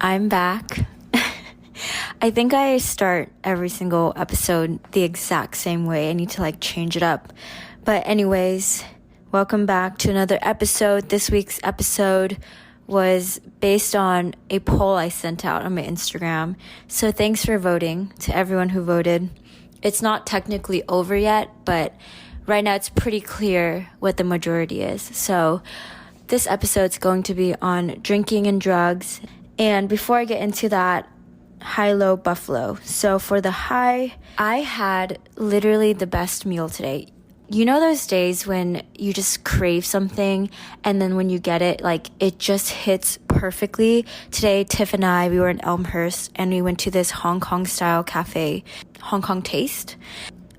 I'm back. I think I start every single episode the exact same way. I need to change it up. But anyways, welcome back to another episode. This week's episode was based on a poll I sent out on my Instagram. So thanks for voting to everyone who voted. It's not technically over yet, but right now it's pretty clear what the majority is. So this episode's going to be on drinking and drugs. And before I get into that, high-low buffalo. So for the high, I had literally the best meal today. You know those days when you just crave something and then when you get it, it just hits perfectly? Today, Tiff and I, we were in Elmhurst and we went to this Hong Kong style cafe, Hong Kong Taste.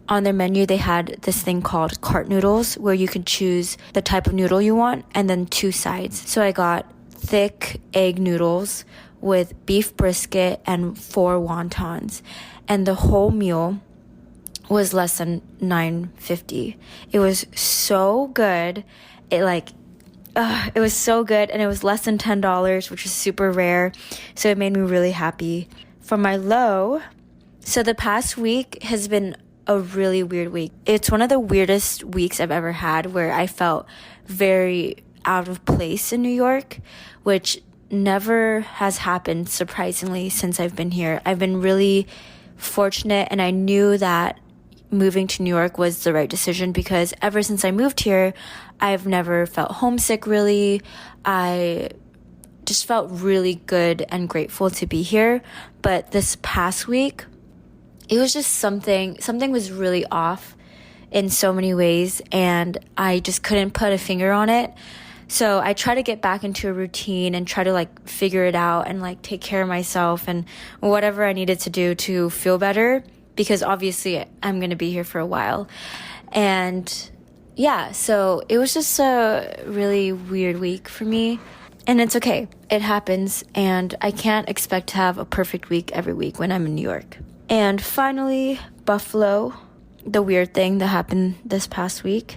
On their menu, they had this thing called cart noodles where you could choose the type of noodle you want and then two sides. So I got thick egg noodles with beef brisket and 4 wontons. And the whole meal was less than $9.50. It was so good. It was so good, and it was less than $10, which is super rare. So it made me really happy. For my low, so the past week has been a really weird week. It's one of the weirdest weeks I've ever had where I felt very out of place in New York, which never has happened, surprisingly, since I've been here. I've been really fortunate, and I knew that moving to New York was the right decision because ever since I moved here, I've never felt homesick, really. I just felt really good and grateful to be here. But this past week, it was just something was really off in so many ways, and I just couldn't put a finger on it. So I try to get back into a routine and try to figure it out and take care of myself and whatever I needed to do to feel better, because obviously I'm going to be here for a while. And yeah, so it was just a really weird week for me, and it's okay. It happens, and I can't expect to have a perfect week every week when I'm in New York. And finally, Buffalo, the weird thing that happened this past week.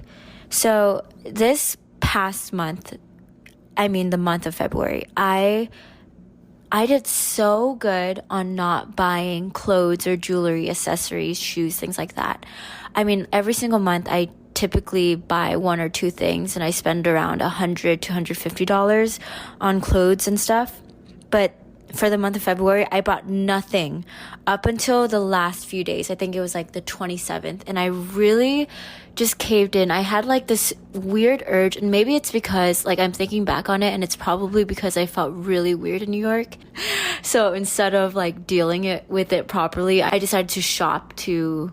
So this past month, the month of February, I did so good on not buying clothes or jewelry, accessories, shoes, things like that. Every single month I typically buy one or two things and I spend around $100 to $150 on clothes and stuff. But for the month of February, I bought nothing up until the last few days. I think it was the 27th. And I really just caved in. I had this weird urge, and maybe it's because I'm thinking back on it, and it's probably because I felt really weird in New York. So instead of dealing with it properly, I decided to shop to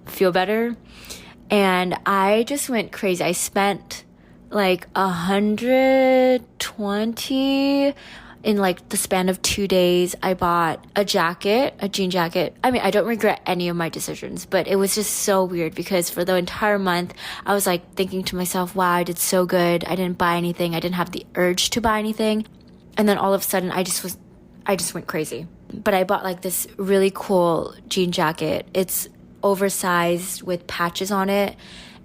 feel better. And I just went crazy. I spent $120 in the span of 2 days. I bought a jean jacket. I don't regret any of my decisions, but it was just so weird because for the entire month, I was thinking to myself, wow, I did so good. I didn't buy anything. I didn't have the urge to buy anything. And then all of a sudden I just went crazy. But I bought this really cool jean jacket. It's oversized with patches on it,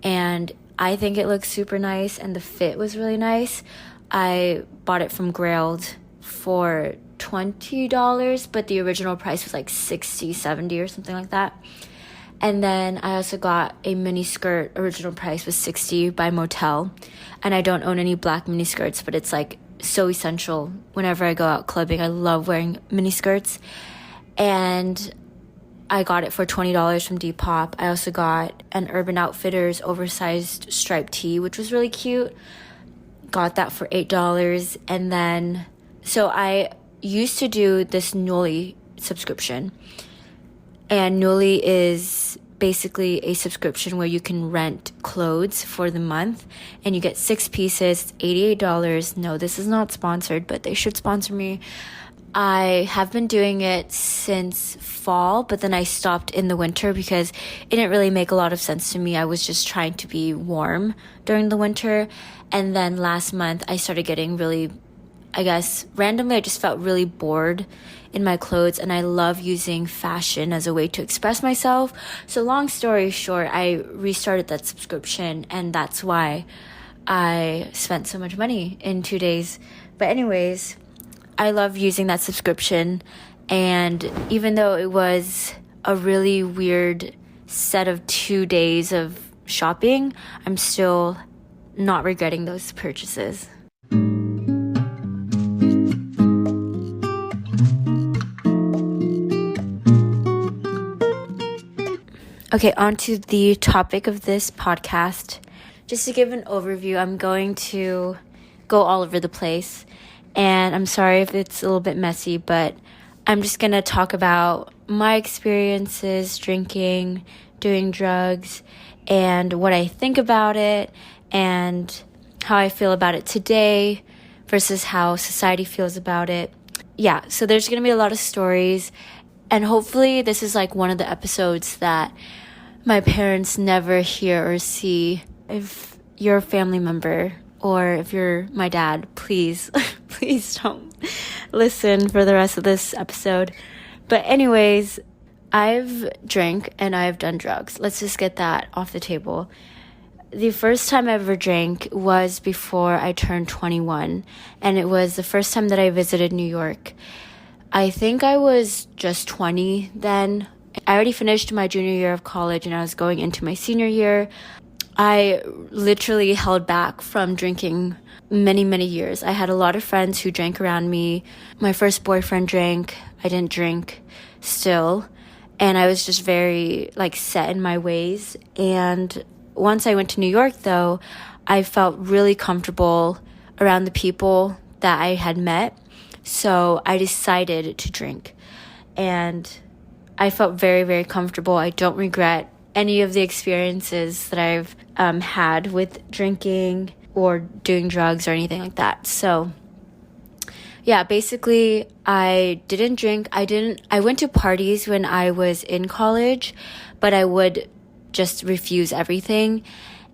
and I think it looks super nice, and the fit was really nice. I bought it from Grailed for $20, but the original price was $60, $70 or something like that. And then I also got a mini skirt. Original price was $60 by Motel, and I don't own any black mini skirts, but it's so essential whenever I go out clubbing. I love wearing mini skirts, and I got it for $20 from Depop. I also got an Urban Outfitters oversized striped tee, which was really cute. Got that for $8, and then so I used to do this Nuuly subscription, and Nuuly is basically a subscription where you can rent clothes for the month, and you get 6 pieces, $88. No, this is not sponsored, but they should sponsor me. I have been doing it since fall, but then I stopped in the winter because it didn't really make a lot of sense to me. I was just trying to be warm during the winter, and then last month I started getting really, randomly, I just felt really bored in my clothes, and I love using fashion as a way to express myself. So long story short, I restarted that subscription, and that's why I spent so much money in 2 days. But anyways, I love using that subscription. And even though it was a really weird set of 2 days of shopping, I'm still not regretting those purchases. Okay, on to the topic of this podcast. Just to give an overview, I'm going to go all over the place. And I'm sorry if it's a little bit messy, but I'm just going to talk about my experiences drinking, doing drugs, and what I think about it, and how I feel about it today versus how society feels about it. Yeah, so there's going to be a lot of stories, and hopefully this is like one of the episodes that my parents never hear or see. If you're a family member or if you're my dad, please, please don't listen for the rest of this episode. But anyways, I've drank and I've done drugs. Let's just get that off the table. The first time I ever drank was before I turned 21, and it was the first time that I visited New York. I think I was just 20 then. I already finished my junior year of college and I was going into my senior year. I literally held back from drinking many, many years. I had a lot of friends who drank around me. My first boyfriend drank. I didn't drink still. And I was just very set in my ways. And once I went to New York though, I felt really comfortable around the people that I had met. So I decided to drink. And I felt very, very comfortable. I don't regret any of the experiences that I've had with drinking or doing drugs or anything like that. So yeah, basically I didn't drink. I went to parties when I was in college, but I would just refuse everything.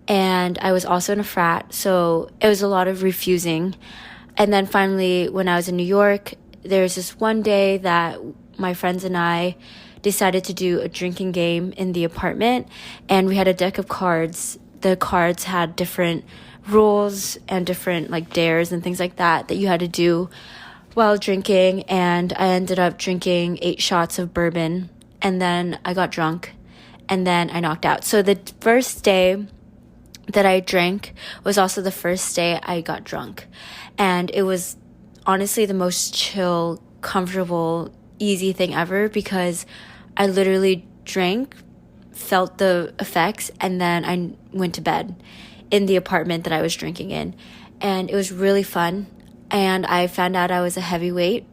And I was also in a frat, so it was a lot of refusing. And then finally, when I was in New York, there was this one day that my friends and I decided to do a drinking game in the apartment, and we had a deck of cards. The cards had different rules and different dares and things like that you had to do while drinking, and I ended up drinking 8 shots of bourbon, and then I got drunk, and then I knocked out. So the first day that I drank was also the first day I got drunk, and it was honestly the most chill, comfortable, easy thing ever, because I literally drank, felt the effects, and then I went to bed in the apartment that I was drinking in. And it was really fun. And I found out I was a heavyweight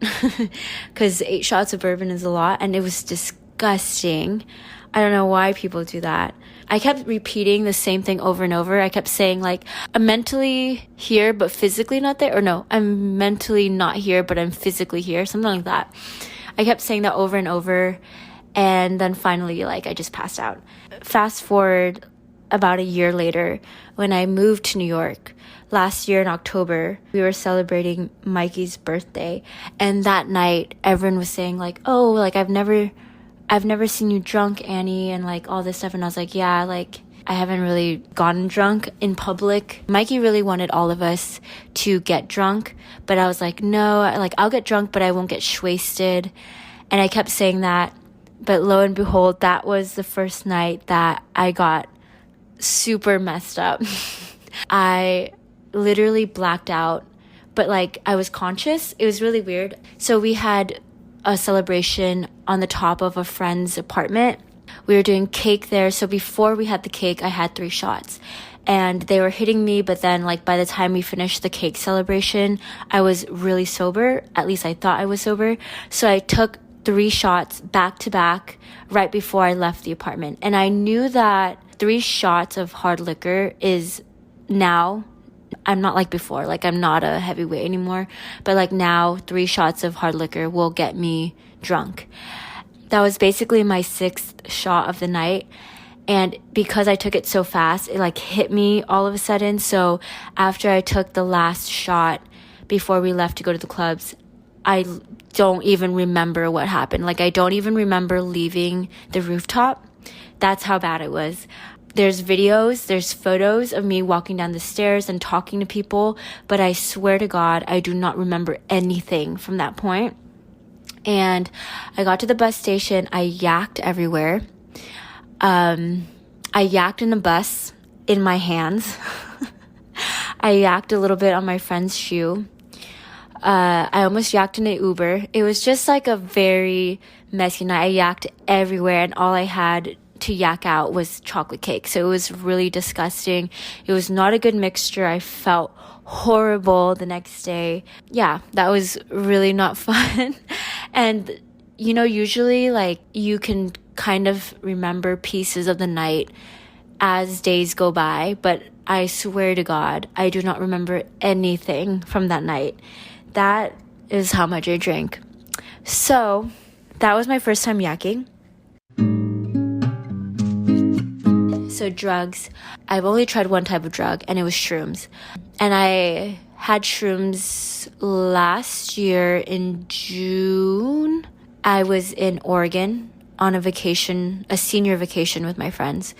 because 8 shots of bourbon is a lot, and it was disgusting. I don't know why people do that. I kept repeating the same thing over and over. I kept saying I'm mentally here but physically not there. Or no, I'm mentally not here but I'm physically here. Something like that. I kept saying that over and over. And then finally, I just passed out. Fast forward about a year later, when I moved to New York, last year in October, we were celebrating Mikey's birthday. And that night, everyone was saying oh, I've never seen you drunk, Annie, and all this stuff. And I was yeah, I haven't really gotten drunk in public. Mikey really wanted all of us to get drunk, but I was no, I'll get drunk, but I won't get wasted. And I kept saying that. But lo and behold, that was the first night that I got super messed up. I literally blacked out, but I was conscious. It was really weird. So we had a celebration on the top of a friend's apartment. We were doing cake there. So before we had the cake, I had 3 shots. And they were hitting me, but then by the time we finished the cake celebration, I was really sober. At least I thought I was sober. So I took 3 shots back to back right before I left the apartment. And I knew that 3 shots of hard liquor is now, I'm not like before, I'm not a heavyweight anymore, but now 3 shots of hard liquor will get me drunk. That was basically my 6th shot of the night. And because I took it so fast, it hit me all of a sudden. So after I took the last shot before we left to go to the clubs, I don't even remember what happened. I don't even remember leaving the rooftop. That's how bad it was. There's videos, there's photos of me walking down the stairs and talking to people, but I swear to God, I do not remember anything from that point. And I got to the bus station, I yacked everywhere. I yacked in the bus in my hands. I yacked a little bit on my friend's shoe. I almost yacked in an Uber. It was just like a very messy night. I yacked everywhere, and all I had to yak out was chocolate cake. So it was really disgusting. It was not a good mixture. I felt horrible the next day. Yeah, that was really not fun. And, usually like you can kind of remember pieces of the night as days go by, but I swear to God, I do not remember anything from that night. That is how much I drank. So that was my first time yakking. So drugs, I've only tried one type of drug, and it was shrooms. And I had shrooms last year in June. I was in Oregon on a vacation, a senior vacation with my friends.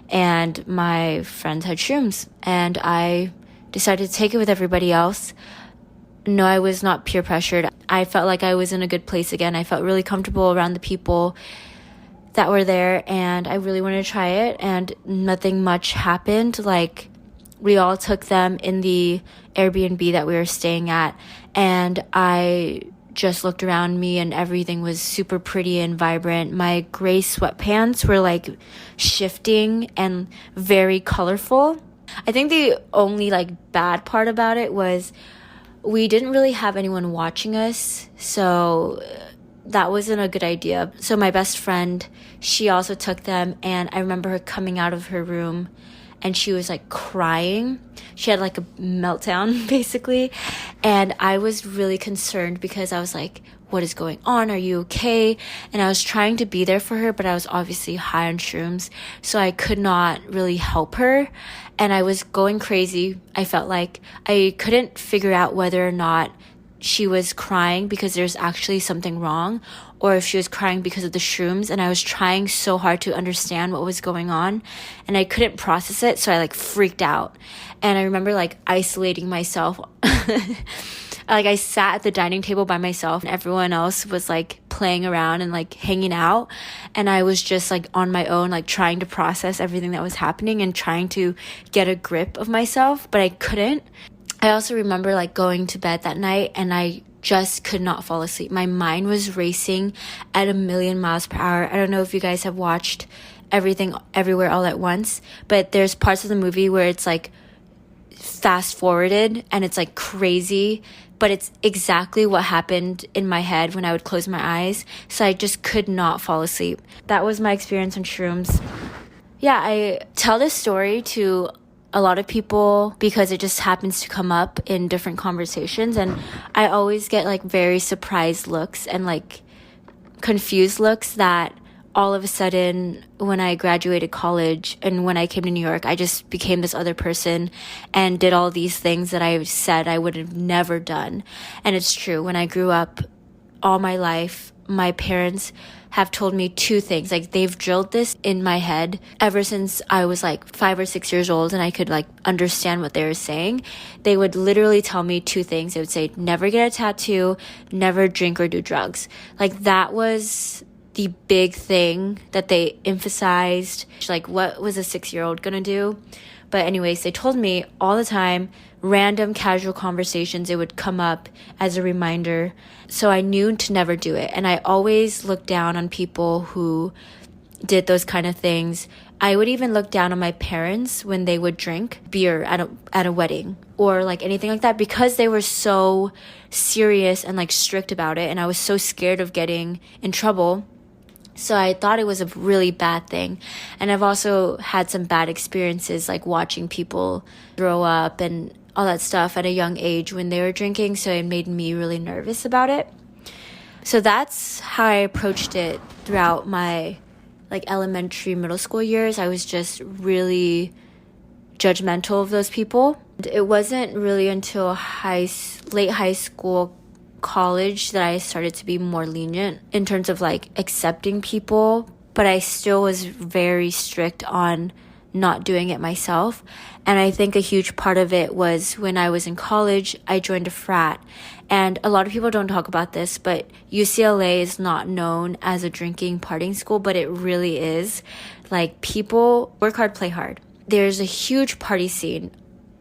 And my friends had shrooms, and I decided to take it with everybody else. No, I was not peer pressured. I felt like I was in a good place again. I felt really comfortable around the people that were there, and I really wanted to try it, and nothing much happened. Like, we all took them in the Airbnb that we were staying at, and I just looked around me and everything was super pretty and vibrant. My gray sweatpants were like shifting and very colorful. I think the only like bad part about it was we didn't really have anyone watching us, so that wasn't a good idea. So my best friend, she also took them, and I remember her coming out of her room and she was like crying. She had like a meltdown basically. And I was really concerned because I was like, what is going on? Are you okay? And I was trying to be there for her, but I was obviously high on shrooms, so I could not really help her. And I was going crazy. I felt like I couldn't figure out whether or not she was crying because there's actually something wrong, or if she was crying because of the shrooms. And I was trying so hard to understand what was going on, and I couldn't process it, so I like freaked out. And I remember like isolating myself. Like, I sat at the dining table by myself, and everyone else was like playing around and like hanging out, and I was just like on my own, like trying to process everything that was happening and trying to get a grip of myself, but I couldn't. I also remember like going to bed that night, and I just could not fall asleep. My mind was racing at 1,000,000 miles per hour. I don't know if you guys have watched Everything Everywhere All at Once, but there's parts of the movie where it's like fast forwarded and it's like crazy, but it's exactly what happened in my head when I would close my eyes. So I just could not fall asleep. That was my experience on shrooms. Yeah, I tell this story to a lot of people because it just happens to come up in different conversations, and I always get like very surprised looks and like confused looks that all of a sudden when I graduated college and when I came to New York, I just became this other person and did all these things that I said I would have never done. And it's true. When I grew up all my life, my parents have told me two things. Like, they've drilled this in my head ever since I was like 5 or 6 years old and I could like understand what they were saying. They would literally tell me two things. They would say, never get a tattoo, never drink or do drugs. Like, that was the big thing that they emphasized. Like, what was a 6-year-old gonna do? But anyways, they told me all the time, random casual conversations, it would come up as a reminder. So I knew to never do it. And I always looked down on people who did those kind of things. I would even look down on my parents when they would drink beer at a wedding or like anything like that, because they were so serious and like strict about it. And I was so scared of getting in trouble. So I thought it was a really bad thing. And I've also had some bad experiences, like watching people throw up and all that stuff at a young age when they were drinking. So it made me really nervous about it. So that's how I approached it throughout my like elementary, middle school years. I was just really judgmental of those people. It wasn't really until late high school, college, that I started to be more lenient in terms of like accepting people, but I still was very strict on not doing it myself. And I think a huge part of it was when I was in college, I joined a frat. And a lot of people don't talk about this, but UCLA is not known as a drinking partying school, but it really is. Like, people work hard, play hard. There's a huge party scene.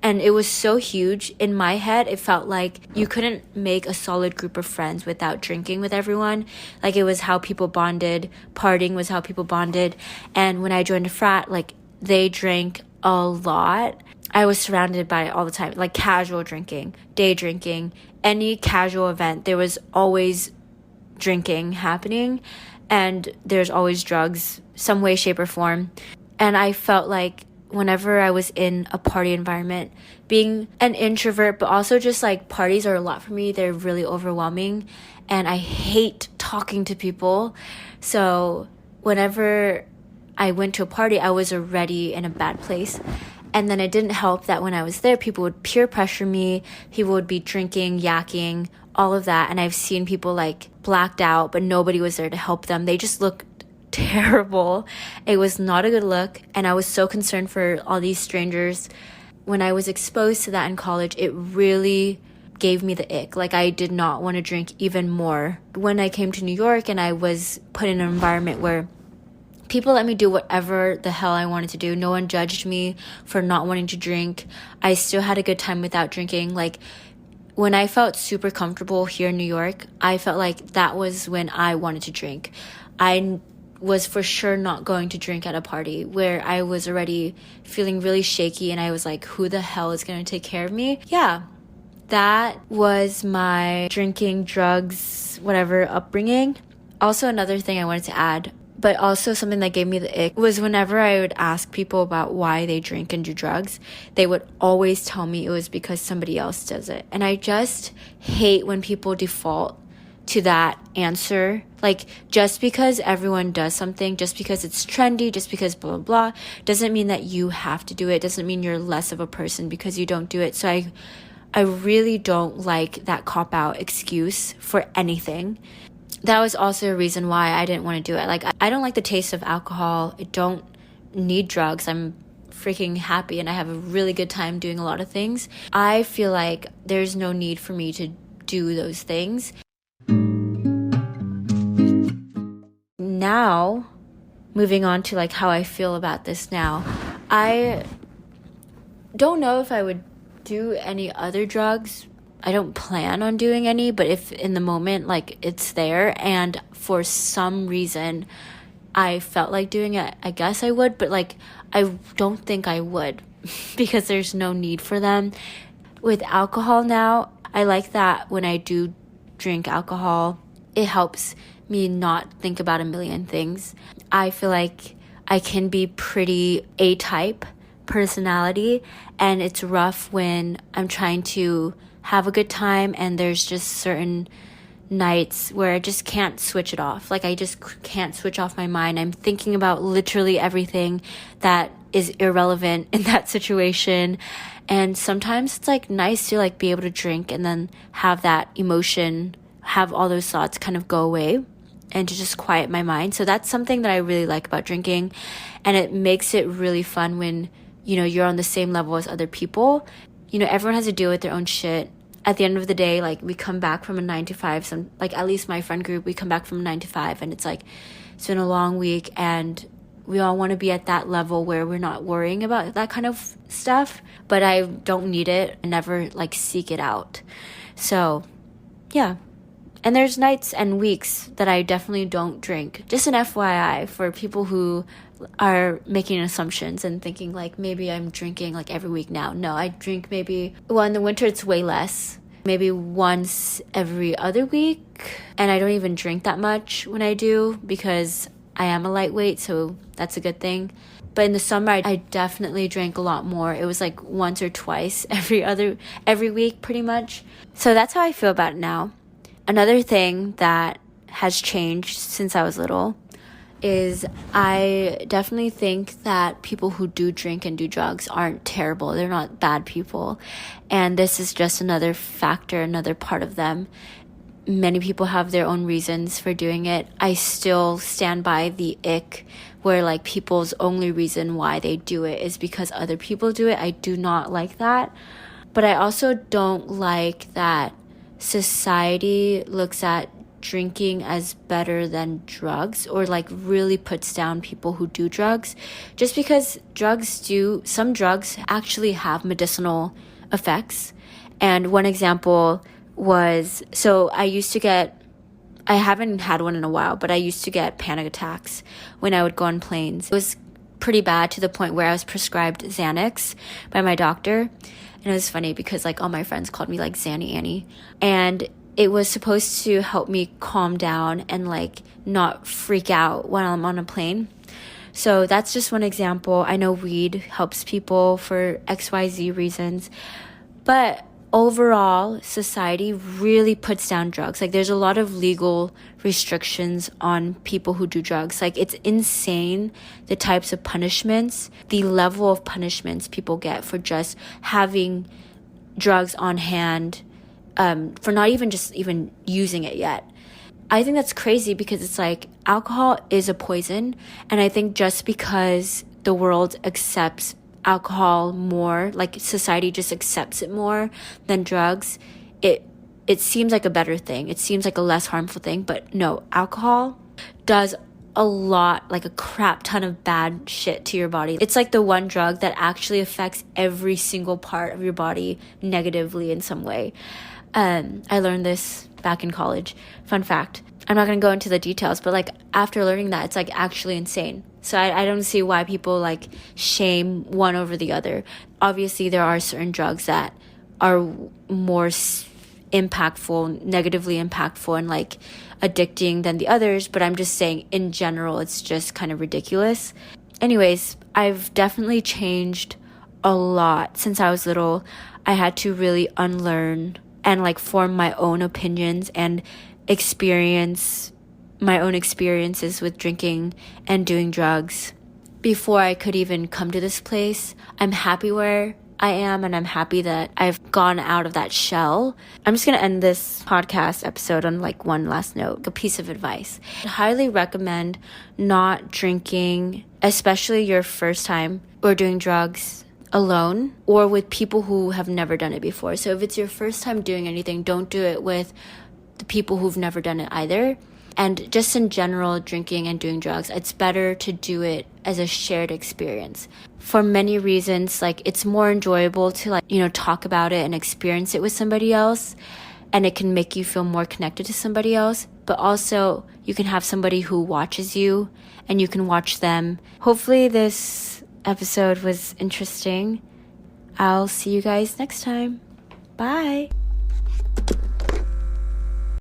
And it was so huge. In my head, it felt like you couldn't make a solid group of friends without drinking with everyone. Like, it was how people bonded. Partying was how people bonded. And when I joined a frat, like, they drank a lot. I was surrounded by it all the time. Like, casual drinking, day drinking, any casual event, there was always drinking happening. And there's always drugs, some way, shape, or form. And I felt like whenever I was in a party environment, being an introvert, but also just like parties are a lot for me. They're really overwhelming and I hate talking to people. So whenever I went to a party, I was already in a bad place. And then it didn't help that when I was there, people would peer pressure me. People would be drinking, yakking, all of that. And I've seen people like blacked out, but nobody was there to help them. They just looked terrible. It was not a good look, and I was so concerned for all these strangers. When I was exposed to that in college, it really gave me the ick. Like, I did not want to drink even more. When I came to New York and I was put in an environment where people let me do whatever the hell I wanted to do, no one judged me for not wanting to drink. I still had a good time without drinking. Like, when I felt super comfortable here in New York, I felt like that was when I wanted to drink. I was for sure not going to drink at a party where I was already feeling really shaky and I was like, who the hell is going to take care of me? Yeah, that was my drinking, drugs, whatever upbringing. Also, another thing I wanted to add, but also something that gave me the ick, was whenever I would ask people about why they drink and do drugs, they would always tell me it was because somebody else does it. And I just hate when people default to that answer. Like, just because everyone does something, just because it's trendy, just because blah, blah, blah, doesn't mean that you have to do it. Doesn't mean you're less of a person because you don't do it. So I really don't like that cop-out excuse for anything. That was also a reason why I didn't want to do it. Like, I don't like the taste of alcohol. I don't need drugs. I'm freaking happy and I have a really good time doing a lot of things. I feel like there's no need for me to do those things. Now, moving on to like how I feel about this now, I don't know if I would do any other drugs. I don't plan on doing any, but if in the moment, like, it's there and for some reason I felt like doing it, I guess I would, but like, I don't think I would because there's no need for them. With alcohol now, I like that when I do drink alcohol, it helps me not think about a million things. I feel like I can be pretty A-type personality, and it's rough when I'm trying to have a good time and there's just certain nights where I just can't switch it off. Like, I just can't switch off my mind. I'm thinking about literally everything that is irrelevant in that situation. And sometimes it's like nice to like be able to drink and then have that emotion, have all those thoughts kind of go away and to just quiet my mind. So that's something that I really like about drinking. And it makes it really fun when, you know, you're on the same level as other people. You know, everyone has to deal with their own shit. At the end of the day, like, we come back from a 9 to 5, like, at least my friend group, we come back from 9 to 5 and it's like, it's been a long week and we all want to be at that level where we're not worrying about that kind of stuff, but I don't need it. I never like seek it out. So yeah. And there's nights and weeks that I definitely don't drink. Just an FYI for people who are making assumptions and thinking like maybe I'm drinking like every week now. No, I drink maybe, well, in the winter it's way less. Maybe once every other week. And I don't even drink that much when I do because I am a lightweight, so that's a good thing. But in the summer, I definitely drank a lot more. It was like once or twice every week pretty much. So that's how I feel about it now. Another thing that has changed since I was little is I definitely think that people who do drink and do drugs aren't terrible. They're not bad people. And this is just another factor, another part of them. many people have their own reasons for doing it. I still stand by the ick where like people's only reason why they do it is because other people do it. I do not like that. But I also don't like that society looks at drinking as better than drugs, or like really puts down people who do drugs, just because some drugs actually have medicinal effects. And one example was, I haven't had one in a while, but I used to get panic attacks when I would go on planes. It was pretty bad to the point where I was prescribed Xanax by my doctor. And it was funny because like all my friends called me like Xanny Annie. And it was supposed to help me calm down and like not freak out when I'm on a plane. So that's just one example. I know weed helps people for XYZ reasons, but overall, society really puts down drugs. Like there's a lot of legal restrictions on people who do drugs. Like it's insane the types of punishments, the level of punishments people get for just having drugs on hand, for not even using it yet. I think that's crazy because it's like alcohol is a poison. And I think just because the world accepts alcohol more, like society just accepts it more than drugs, it seems like a better thing. It seems like a less harmful thing. But no, alcohol does a lot, like a crap ton of bad shit to your body. It's like the one drug that actually affects every single part of your body negatively in some way. I learned this back in college. Fun fact. I'm not going to go into the details, but like after learning that, it's like actually insane. So I don't see why people like shame one over the other. Obviously, there are certain drugs that are more impactful, negatively impactful, and like addicting than the others. But I'm just saying in general, it's just kind of ridiculous. Anyways, I've definitely changed a lot since I was little. I had to really unlearn and like form my own opinions and experience my own experiences with drinking and doing drugs before I could even come to this place. I'm happy where I am, and I'm happy that I've gone out of that shell. I'm just going to end this podcast episode on like one last note, a piece of advice. I highly recommend not drinking, especially your first time, or doing drugs alone or with people who have never done it before. So if it's your first time doing anything, don't do it with the people who've never done it either. And just in general, drinking and doing drugs, it's better to do it as a shared experience. For many reasons, like it's more enjoyable to like, talk about it and experience it with somebody else. And it can make you feel more connected to somebody else. But also you can have somebody who watches you and you can watch them. Hopefully this episode was interesting. I'll see you guys next time. Bye.